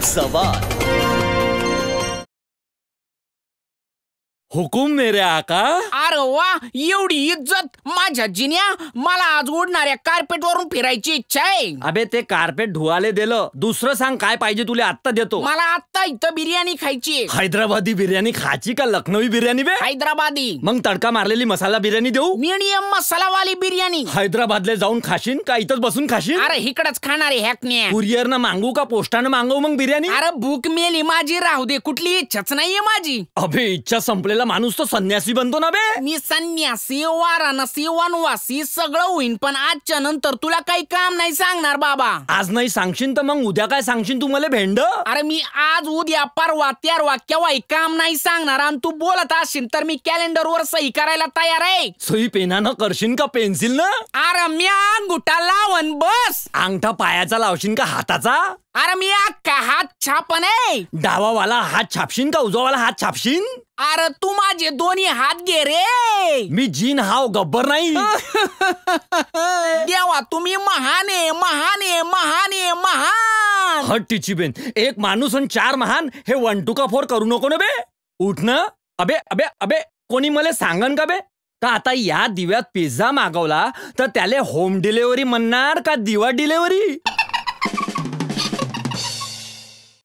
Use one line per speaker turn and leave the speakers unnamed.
सवाल। हुकुम मेरे आका।
अरे वा, एवढी इज्जत माझ्या जिन्या. मला आज उडणाऱ्या कार्पेट वरून फिरायची इच्छा आहे.
अबे ते कार्पेट धुवाले दिलं. दुसरं सांग काय पाहिजे तुला, आत्ता देतो.
मला आत्ता इथं बिर्याणी खायची.
हैदराबादी बिर्याणी खायची का लखनवी बिर्याणी बे?
हैदराबादी.
मग तडका मारलेली मसाला बिर्याणी देऊ?
मीडियम मसालावाली बिर्याणी.
हैदराबादले जाऊन खाशीन का इथंच बसून खाशीन?
अरे इकडच खाणारे हॅकण्या.
कुरिअरनं मागू का पोस्टानं मागवू मग बिर्याणी?
अरे भूक मेली माझी, राहू दे. कुठली इच्छाच नाहीये माझी.
अबे इच्छा संपलेला माणूस तो संन्यासी बनतो ना बे.
मी संन्यासी, वाराणसी, वनवासी सगळं होईन, पण आजच्या नंतर तुला काही काम नाही सांगणार बाबा.
आज नाही सांगशील तर मग उद्या काय सांगशील तू मला भेंड?
अरे मी आज उद्या परवा तेरवा केव्हाही काम नाही सांगणार. आणि तू बोलत असशील तर मी कॅलेंडरवर सही करायला तयार आहे.
सही पेनानं करशील का पेन्सिल न?
अरे मी अंगुठा लावन बस.
अंगठा पायाचा लावशील का हाताचा?
अरे मी अख्खा हात छापन आहे.
डावावाला हात छापशील का उजवावाला हात छापशील?
अरे तू माझे दोन्ही हात घे रे.
मी जीन हाव गब्बर नाही.
देवा तुम्ही महान आहे, महान आहे, महान आहे, महान.
हट टिची बेन, एक माणूस आणि 4 महान हे 1 2 का 4 करू नको ना बे. उठ ना. अबे अबे अबे कोणी मला सांगन का बे का आता या दिव्यात पिझ्झा मागवला तर त्याले होम डिलिव्हरी म्हणणार का दिवा डिलिव्हरी?